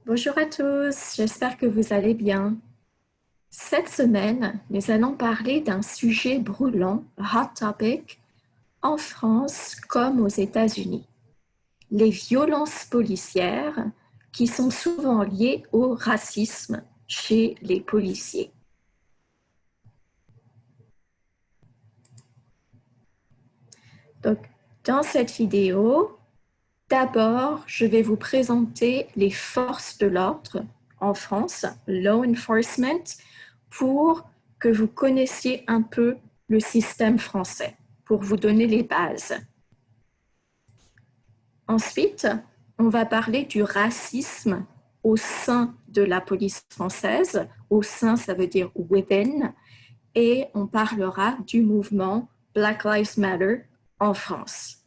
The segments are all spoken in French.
Bonjour à tous, j'espère que vous allez bien. Cette semaine, nous allons parler d'un sujet brûlant, hot topic, en France comme aux États-Unis. Les violences policières qui sont souvent liées au racisme chez les policiers. Donc, dans cette vidéo, d'abord, je vais vous présenter les forces de l'ordre en France, law enforcement, pour que vous connaissiez un peu le système français, pour vous donner les bases. Ensuite, on va parler du racisme au sein de la police française. Au sein, ça veut dire within. Et on parlera du mouvement Black Lives Matter en France.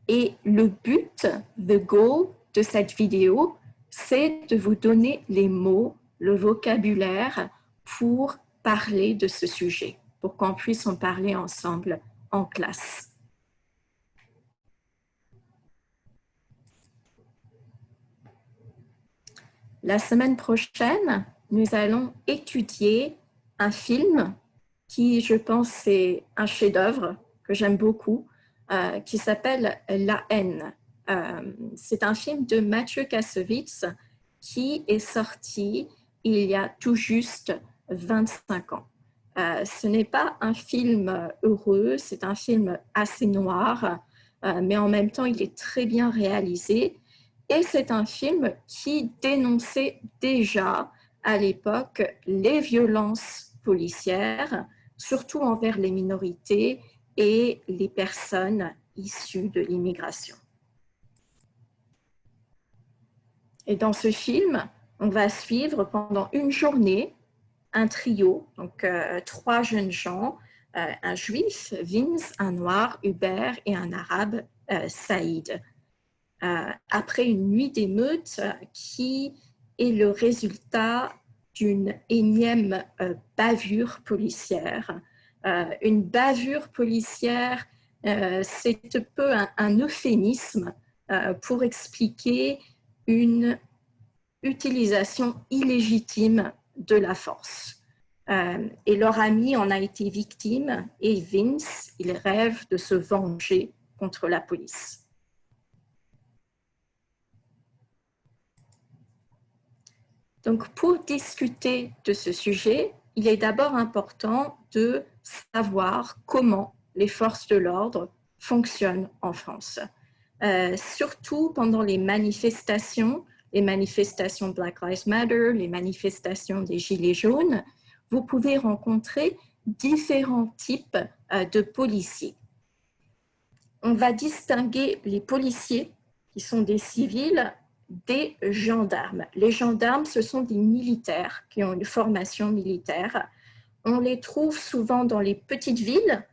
Et le but, the goal de cette vidéo, c'est de vous donner les mots, le vocabulaire pour parler de ce sujet, pour qu'on puisse en parler ensemble en classe. La semaine prochaine, nous allons étudier un film qui, je pense, est un chef-d'œuvre que j'aime beaucoup, qui s'appelle La haine. C'est un film de Mathieu Kassovitz qui est sorti il y a tout juste 25 ans. Ce n'est pas un film heureux, c'est un film assez noir, mais en même temps, il est très bien réalisé. Et c'est un film qui dénonçait déjà à l'époque les violences policières, surtout envers les minorités et les personnes issues de l'immigration. Et dans ce film, on va suivre pendant une journée un trio, donc 3 jeunes gens, un juif, Vince, un noir, Hubert, et un arabe, Saïd. Après une nuit d'émeute qui est le résultat d'une énième bavure policière. Une bavure policière, c'est un peu un euphémisme pour expliquer une utilisation illégitime de la force. Et leur ami en a été victime et Vince, il rêve de se venger contre la police. Donc, pour discuter de ce sujet, il est d'abord important de savoir comment les forces de l'ordre fonctionnent en France. Surtout pendant les manifestations Black Lives Matter, les manifestations des Gilets jaunes, vous pouvez rencontrer différents types de policiers. On va distinguer les policiers qui sont des civils des gendarmes. Les gendarmes, ce sont des militaires qui ont une formation militaire. On les trouve souvent dans les petites villes,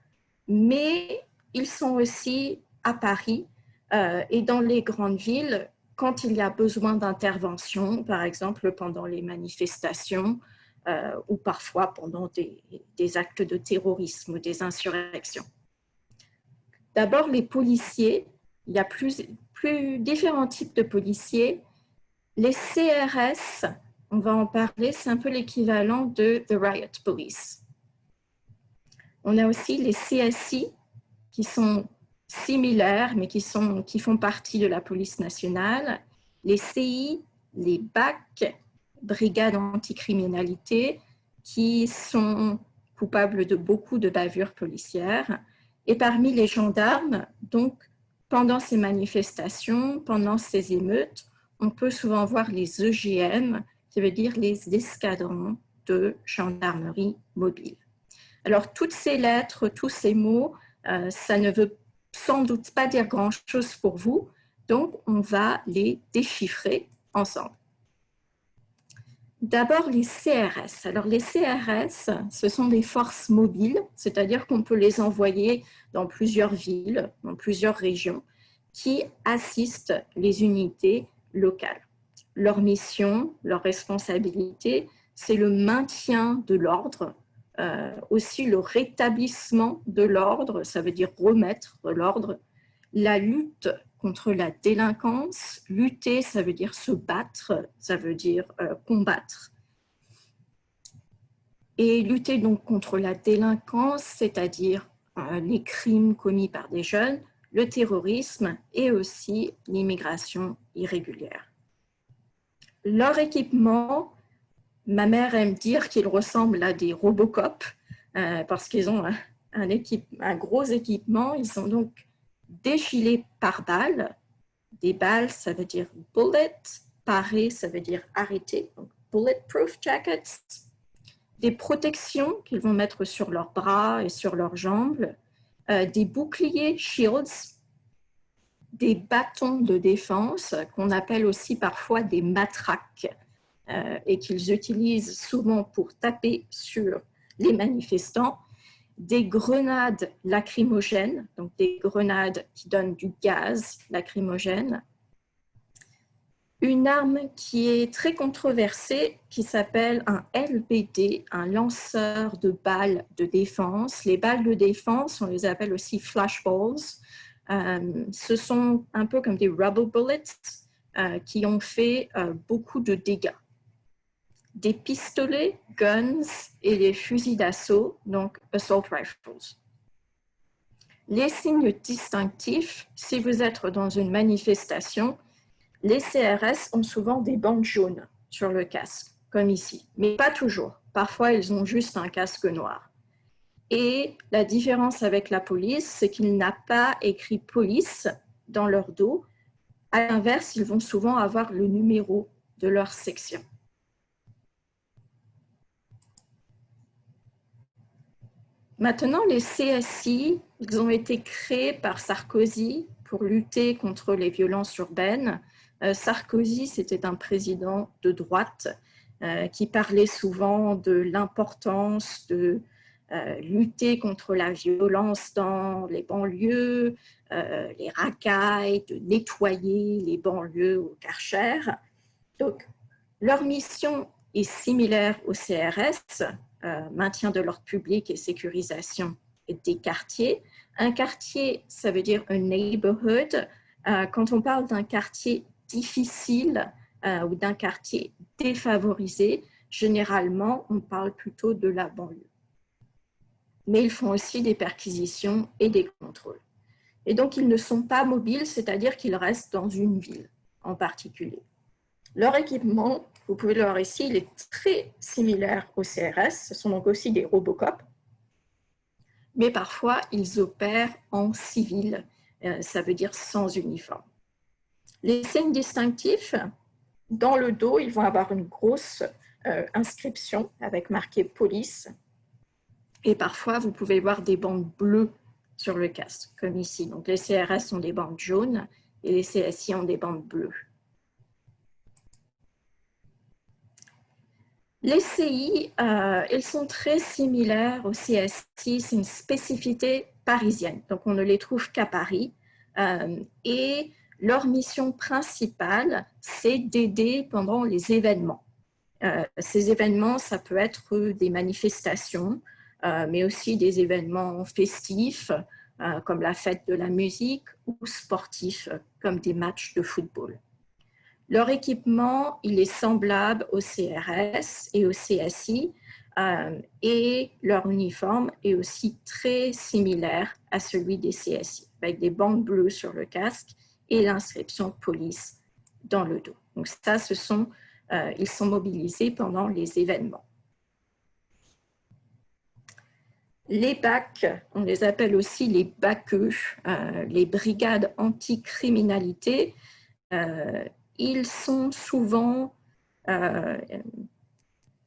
mais ils sont aussi à Paris et dans les grandes villes quand il y a besoin d'intervention, par exemple pendant les manifestations ou parfois pendant des actes de terrorisme ou des insurrections. D'abord, les policiers, il y a plus différents types de policiers. Les CRS, on va en parler, c'est un peu l'équivalent de The Riot Police. On a aussi les CSI qui sont similaires, mais qui font partie de la police nationale. Les CI, les BAC, Brigades anticriminalité, qui sont coupables de beaucoup de bavures policières. Et parmi les gendarmes, donc, pendant ces manifestations, pendant ces émeutes, on peut souvent voir les EGM, qui veut dire les escadrons de gendarmerie mobile. Alors, toutes ces lettres, tous ces mots, ça ne veut sans doute pas dire grand-chose pour vous, donc on va les déchiffrer ensemble. D'abord, les CRS. Alors, les CRS, ce sont des forces mobiles, c'est-à-dire qu'on peut les envoyer dans plusieurs villes, dans plusieurs régions, qui assistent les unités locales. Leur mission, leur responsabilité, c'est le maintien de l'ordre, aussi le rétablissement de l'ordre, ça veut dire remettre l'ordre, la lutte contre la délinquance. Lutter, ça veut dire se battre, ça veut dire combattre. Et lutter donc contre la délinquance, c'est-à-dire les crimes commis par des jeunes, le terrorisme et aussi l'immigration irrégulière. Leur équipement, ma mère aime dire qu'ils ressemblent à des Robocop parce qu'ils ont un gros équipement. Ils sont donc des gilets pare-balles. Des balles, ça veut dire bullet. Paré, ça veut dire arrêter. Donc, bulletproof jackets. Des protections qu'ils vont mettre sur leurs bras et sur leurs jambes. Des boucliers, shields. Des bâtons de défense qu'on appelle aussi parfois des matraques et qu'ils utilisent souvent pour taper sur les manifestants. Des grenades lacrymogènes, donc des grenades qui donnent du gaz lacrymogène. Une arme qui est très controversée, qui s'appelle un LBD, un lanceur de balles de défense. Les balles de défense, on les appelle aussi flashballs. Ce sont un peu comme des rubber bullets qui ont fait beaucoup de dégâts. Des pistolets, guns et les fusils d'assaut, donc assault rifles. Les signes distinctifs, si vous êtes dans une manifestation, les CRS ont souvent des bandes jaunes sur le casque, comme ici, mais pas toujours. Parfois, ils ont juste un casque noir. Et la différence avec la police, c'est qu'il n'a pas écrit police dans leur dos. À l'inverse, ils vont souvent avoir le numéro de leur section. Maintenant, les CSI, ils ont été créés par Sarkozy pour lutter contre les violences urbaines. Sarkozy, c'était un président de droite qui parlait souvent de l'importance de lutter contre la violence dans les banlieues, les racailles, de nettoyer les banlieues au Karcher. Donc, leur mission est similaire au CRS, maintien de l'ordre public et sécurisation des quartiers. Un quartier, ça veut dire un neighborhood. Quand on parle d'un quartier difficile ou d'un quartier défavorisé, généralement, on parle plutôt de la banlieue. Mais ils font aussi des perquisitions et des contrôles. Et donc, ils ne sont pas mobiles, c'est-à-dire qu'ils restent dans une ville en particulier. Leur équipement, vous pouvez le voir ici, il est très similaire au CRS. Ce sont donc aussi des Robocop. Mais parfois, ils opèrent en civil, ça veut dire sans uniforme. Les signes distinctifs, dans le dos, ils vont avoir une grosse inscription avec marqué police. Et parfois, vous pouvez voir des bandes bleues sur le casque, comme ici. Donc, les CRS ont des bandes jaunes et les CSI ont des bandes bleues. Les CI, ils sont très similaires aux CSI, c'est une spécificité parisienne, donc on ne les trouve qu'à Paris. Et leur mission principale, c'est d'aider pendant les événements. Ces événements, ça peut être des manifestations, mais aussi des événements festifs, comme la fête de la musique, ou sportifs, comme des matchs de football. Leur équipement, il est semblable au CRS et au CSI et leur uniforme est aussi très similaire à celui des CSI, avec des bandes bleues sur le casque et l'inscription police dans le dos. Donc ça, ils sont mobilisés pendant les événements. Les BAC, on les appelle aussi les BACE, les brigades anticriminalité. Ils sont souvent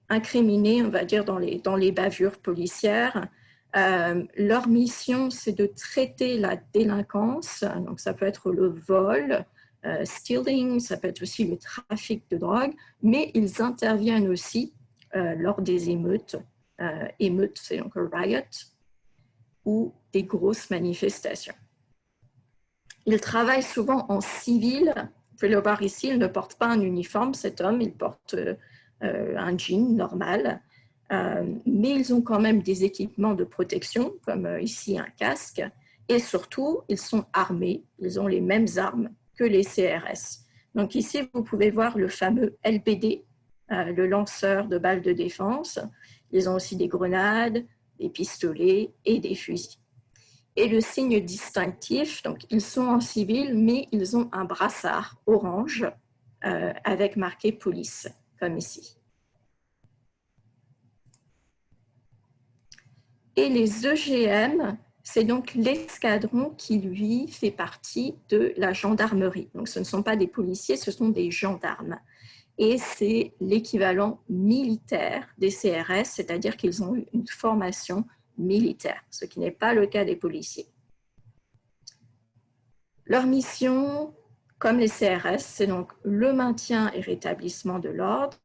incriminés, on va dire, dans les bavures policières. Leur mission, c'est de traiter la délinquance, donc ça peut être le vol, stealing, ça peut être aussi le trafic de drogue, mais ils interviennent aussi lors des émeutes. Émeutes, c'est donc un riot, ou des grosses manifestations. Ils travaillent souvent en civil. Vous pouvez le voir ici, il ne porte pas un uniforme, cet homme, il porte un jean normal, mais ils ont quand même des équipements de protection, comme ici un casque, Et surtout, ils sont armés, ils ont les mêmes armes que les CRS. Donc ici, vous pouvez voir le fameux LBD, le lanceur de balles de défense. Ils ont aussi des grenades, des pistolets et des fusils. Et le signe distinctif, donc ils sont en civil, mais ils ont un brassard orange avec marqué police, comme ici. Et les EGM, c'est donc l'escadron qui, lui, fait partie de la gendarmerie. Donc, ce ne sont pas des policiers, ce sont des gendarmes. Et c'est l'équivalent militaire des CRS, c'est-à-dire qu'ils ont eu une formation militaire, ce qui n'est pas le cas des policiers. Leur mission, comme les CRS, c'est donc le maintien et rétablissement de l'ordre,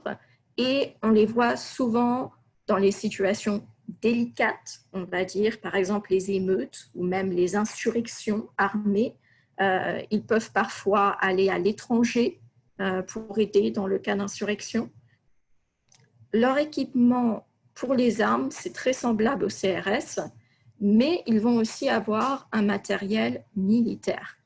et on les voit souvent dans les situations délicates, on va dire, par exemple les émeutes ou même les insurrections armées. Ils peuvent parfois aller à l'étranger pour aider dans le cas d'insurrection. Leur équipement pour les armes, c'est très semblable au CRS, mais ils vont aussi avoir un matériel militaire.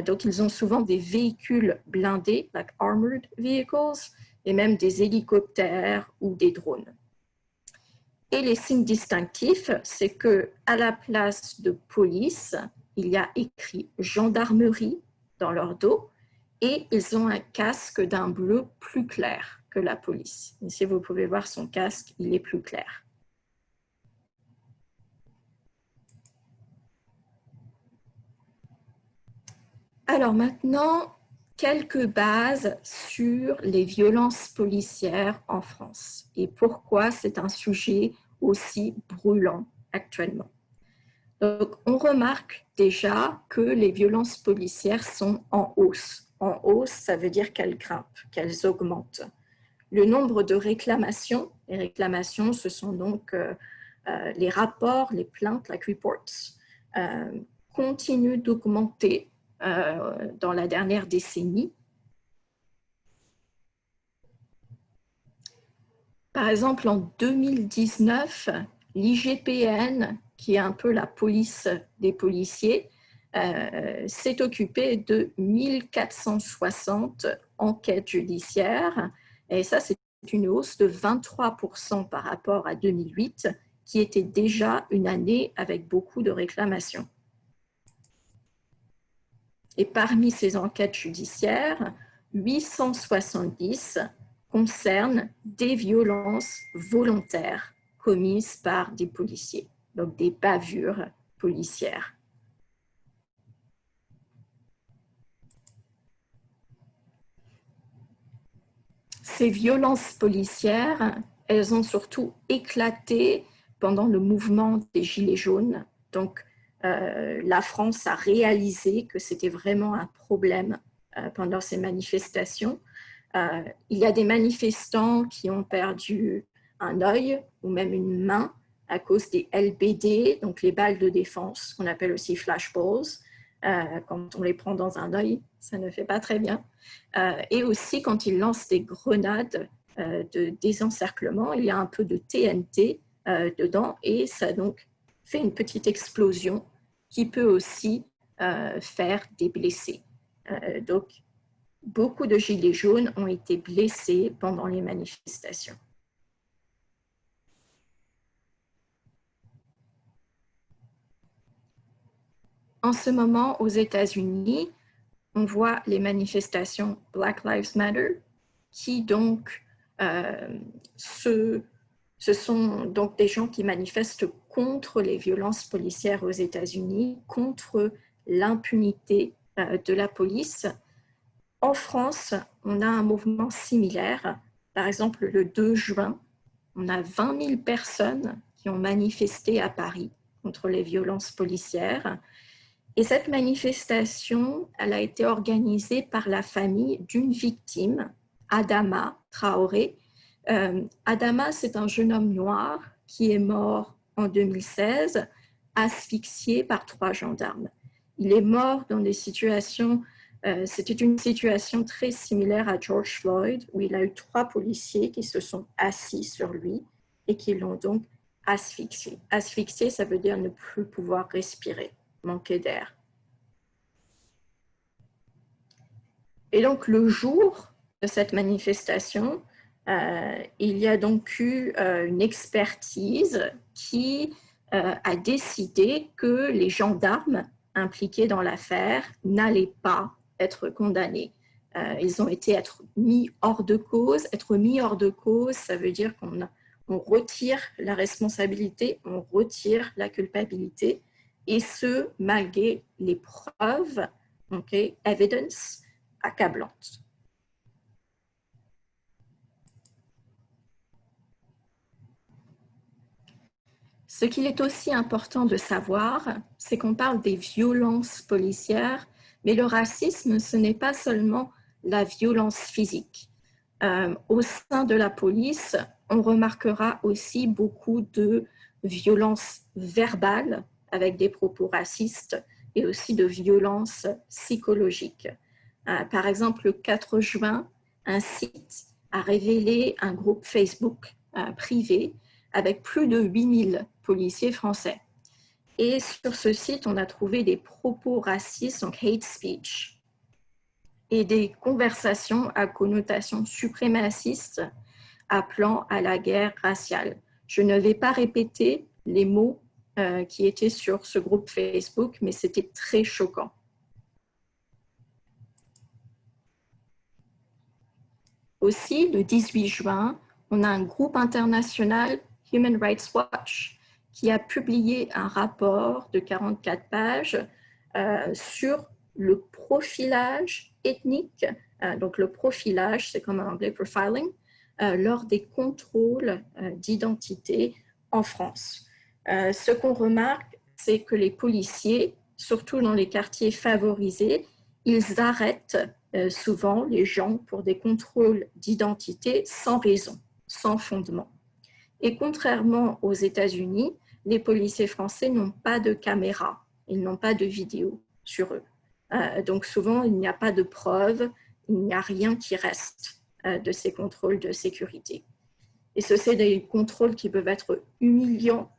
Donc, ils ont souvent des véhicules blindés, like armored vehicles, et même des hélicoptères ou des drones. Et les signes distinctifs, c'est qu'à la place de police, il y a écrit gendarmerie dans leur dos et ils ont un casque d'un bleu plus clair que la police. Ici, vous pouvez voir son casque, il est plus clair. Alors maintenant, quelques bases sur les violences policières en France et pourquoi c'est un sujet aussi brûlant actuellement. Donc, on remarque déjà que les violences policières sont en hausse. En hausse, ça veut dire qu'elles grimpent, qu'elles augmentent. Le nombre de réclamations, les réclamations, ce sont donc les rapports, les plaintes, like reports, continuent d'augmenter dans la dernière décennie. Par exemple, en 2019, l'IGPN, qui est un peu la police des policiers, s'est occupé de 1460 enquêtes judiciaires. Et ça, c'est une hausse de 23% par rapport à 2008, qui était déjà une année avec beaucoup de réclamations. Et parmi ces enquêtes judiciaires, 870 concernent des violences volontaires commises par des policiers, donc des bavures policières. Ces violences policières, elles ont surtout éclaté pendant le mouvement des Gilets jaunes. Donc, la France a réalisé que c'était vraiment un problème pendant ces manifestations. Il y a des manifestants qui ont perdu un œil ou même une main à cause des LBD, donc les balles de défense, qu'on appelle aussi flashballs. Quand on les prend dans un œil, ça ne fait pas très bien. Et aussi quand ils lancent des grenades de désencerclement, il y a un peu de TNT dedans et ça donc fait une petite explosion qui peut aussi faire des blessés. Donc, beaucoup de gilets jaunes ont été blessés pendant les manifestations. En ce moment, aux États-Unis, on voit les manifestations Black Lives Matter, qui donc, ce sont donc des gens qui manifestent contre les violences policières aux États-Unis, contre l'impunité de la police. En France, on a un mouvement similaire. Par exemple, le 2 juin, on a 20 000 personnes qui ont manifesté à Paris contre les violences policières. Et cette manifestation, elle a été organisée par la famille d'une victime, Adama Traoré. Adama, c'est un jeune homme noir qui est mort en 2016, asphyxié par 3 gendarmes. Il est mort dans des situations, c'était une situation très similaire à George Floyd, où il a eu 3 policiers qui se sont assis sur lui et qui l'ont donc asphyxié. Asphyxié, ça veut dire ne plus pouvoir respirer. manquer d'air. Et donc, le jour de cette manifestation, il y a donc eu une expertise qui a décidé que les gendarmes impliqués dans l'affaire n'allaient pas être condamnés. Ils ont été mis hors de cause. Être mis hors de cause, ça veut dire qu'on retire la responsabilité, on retire la culpabilité, et ce, malgré les preuves, evidence, accablantes. Ce qu'il est aussi important de savoir, c'est qu'on parle des violences policières, mais le racisme, ce n'est pas seulement la violence physique. Au sein de la police, on remarquera aussi beaucoup de violences verbales avec des propos racistes et aussi de violences psychologiques. Par exemple, le 4 juin, un site a révélé un groupe Facebook privé avec plus de 8000 policiers français. Et sur ce site, on a trouvé des propos racistes, donc hate speech, et des conversations à connotation suprémaciste appelant à la guerre raciale. Je ne vais pas répéter les mots qui étaient sur ce groupe Facebook, mais c'était très choquant. Aussi, le 18 juin, on a un groupe international, Human Rights Watch, qui a publié un rapport de 44 pages sur le profilage ethnique. Donc, le profilage, c'est comme en anglais profiling, lors des contrôles d'identité en France. Ce qu'on remarque, c'est que les policiers, surtout dans les quartiers favorisés, ils arrêtent souvent les gens pour des contrôles d'identité sans raison, sans fondement. Et contrairement aux États-Unis, les policiers français n'ont pas de caméra, ils n'ont pas de vidéo sur eux. Donc souvent, il n'y a pas de preuves, il n'y a rien qui reste de ces contrôles de sécurité. Et ce sont des contrôles qui peuvent être humiliants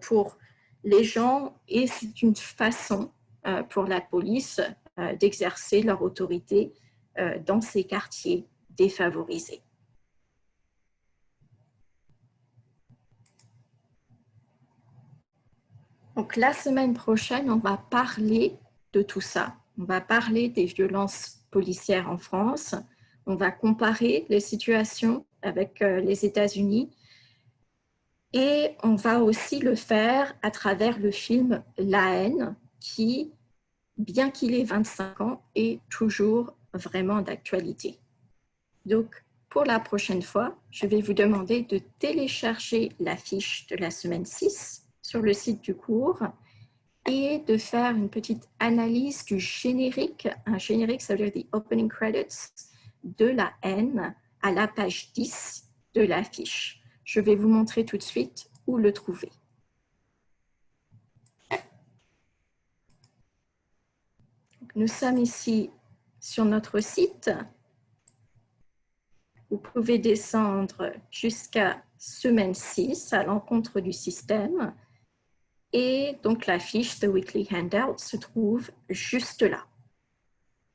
pour les gens, et c'est une façon pour la police d'exercer leur autorité dans ces quartiers défavorisés. Donc, la semaine prochaine, on va parler de tout ça. On va parler des violences policières en France. On va comparer les situations avec les États-Unis. Et on va aussi le faire à travers le film La haine, qui, bien qu'il ait 25 ans, est toujours vraiment d'actualité. Donc, pour la prochaine fois, je vais vous demander de télécharger la fiche de la semaine 6 sur le site du cours et de faire une petite analyse du générique. Un générique, ça veut dire the opening credits de La haine à la page 10 de la fiche. Je vais vous montrer tout de suite où le trouver. Nous sommes ici sur notre site. Vous pouvez descendre jusqu'à semaine 6 à l'encontre du système. Et donc la fiche de Weekly Handout se trouve juste là.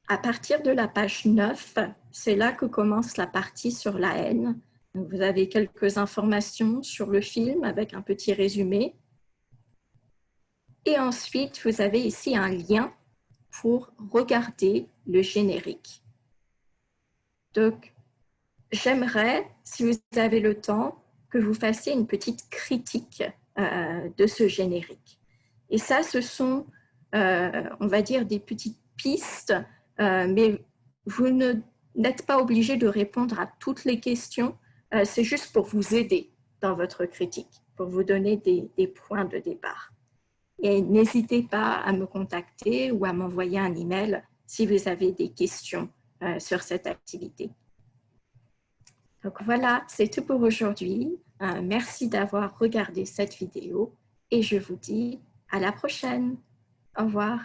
À partir de la page 9, c'est là que commence la partie sur la haine. Donc, vous avez quelques informations sur le film avec un petit résumé. Et ensuite, vous avez ici un lien pour regarder le générique. Donc, j'aimerais, si vous avez le temps, que vous fassiez une petite critique de ce générique. Et ça, ce sont, on va dire, des petites pistes, mais vous n'êtes pas obligé de répondre à toutes les questions. C'est juste pour vous aider dans votre critique, pour vous donner des points de départ. Et n'hésitez pas à me contacter ou à m'envoyer un email si vous avez des questions sur cette activité. Donc voilà, c'est tout pour aujourd'hui. Merci d'avoir regardé cette vidéo et je vous dis à la prochaine. Au revoir.